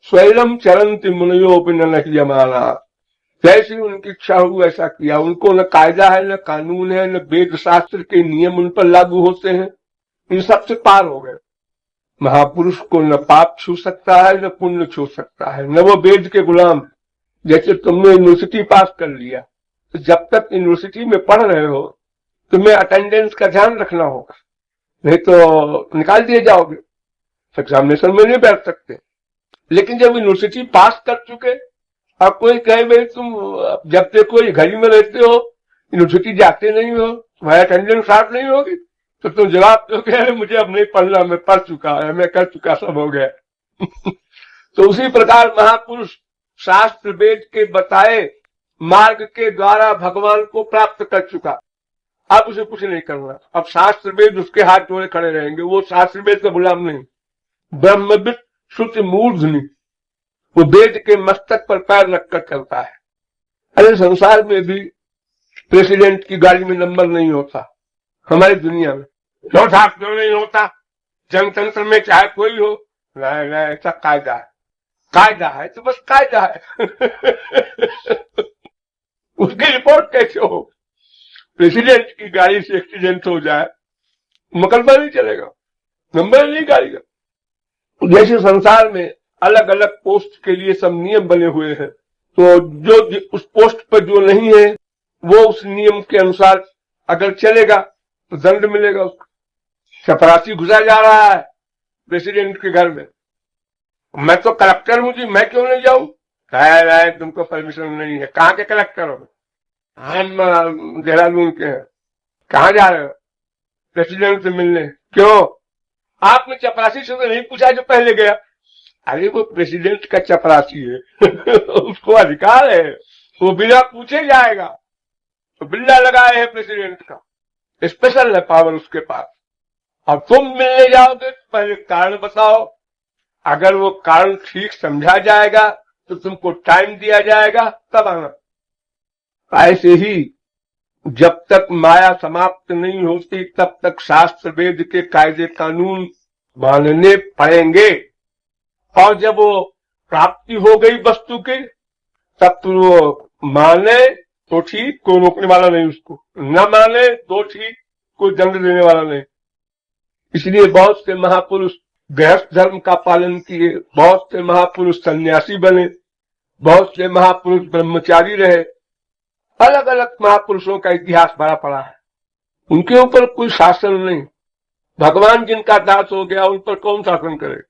स्वैरम चरंति मुनयो न जमाना। जैसी उनकी इच्छा हुई ऐसा किया। उनको न कायदा है, न कानून है, न वेद शास्त्र के नियम उन पर लागू होते हैं। इन सबसे पार हो गए। महापुरुष को न पाप छू सकता है, न पुण्य छू सकता है, न वो वेद के गुलाम। जैसे तुमने यूनिवर्सिटी पास कर लिया, तो जब तक यूनिवर्सिटी में पढ़ रहे हो तुम्हें अटेंडेंस का ध्यान रखना होगा, नहीं तो निकाल दिए जाओगे, एग्जामिनेशन में नहीं बैठ सकते। लेकिन जब यूनिवर्सिटी पास कर चुके और कोई कहे भाई तुम जब तक कोई घर में रहते हो, यूनिवर्सिटी जाते नहीं हो, तुम्हारी अटेंडेंस साफ नहीं होगी, तो तुम जवाब दोगे अरे मुझे अब नहीं पढ़ना, मैं पढ़ चुका है, मैं कर चुका, सब हो गया। तो उसी प्रकार महापुरुष शास्त्र वेद के बताए मार्ग के द्वारा भगवान को प्राप्त कर चुका। अब उसे कुछ नहीं करना। अब शास्त्र वेद उसके हाथ जोड़े खड़े रहेंगे। वो शास्त्र वेद का गुलाम नहीं, ब्रह्मविद श्रुति मूर्धनि, वो वेद के मस्तक पर पैर रखकर चलता है। अरे संसार में भी प्रेसिडेंट की गाड़ी में नंबर नहीं होता, हमारी दुनिया में क्यों नहीं होता? जनतंत्र में चाहे कोई हो, नहीं ऐसा कायदा है। कायदा है तो बस कायदा है। उसकी रिपोर्ट कैसे हो? प्रेसिडेंट की गाड़ी से एक्सीडेंट हो जाए, मुकदमा नहीं चलेगा, नंबर नहीं गाड़ी का। जैसे संसार में अलग अलग पोस्ट के लिए सब नियम बने हुए हैं, तो जो उस पोस्ट पर जो नहीं है वो उस नियम के अनुसार अगर चलेगा तो दंड मिलेगा उसको। चपरासी घुसा जा रहा है प्रेसिडेंट के घर में, मैं तो कलेक्टर हूं जी, मैं क्यों नहीं जाऊं? नहीं, तुमको परमिशन नहीं है। कहाँ के कलेक्टर हो? हम देहरादून के हैं। कहाँ जा रहे हो? प्रेसिडेंट से मिलने। क्यों? आपने चपरासी से तो नहीं पूछा जो पहले गया? अरे वो प्रेसिडेंट का चपरासी है। उसको अधिकार है, वो बिना पूछे जाएगा। तो बिल्ला लगाए है प्रेसिडेंट का, स्पेशल है पावर उसके पास। अब तुम मिलने जाओगे तो पहले कारण बताओ, अगर वो कारण ठीक समझा जाएगा तो तुमको टाइम दिया जाएगा, तब आना। ऐसे ही जब तक माया समाप्त नहीं होती तब तक शास्त्र वेद के कायदे कानून मानने पड़ेंगे। और जब वो प्राप्ति हो गई वस्तु की, तब तो वो माने तो ठीक, कोई रोकने वाला नहीं उसको, न माने तो ठीक, कोई दंड देने वाला नहीं। इसलिए बहुत से महापुरुष गृहस्थ धर्म का पालन किए, बहुत से महापुरुष सन्यासी बने, बहुत से महापुरुष ब्रह्मचारी रहे। अलग अलग महापुरुषों का इतिहास भरा पड़ा है। उनके ऊपर कोई शासन नहीं। भगवान जिनका दास हो गया उन पर कौन शासन करे?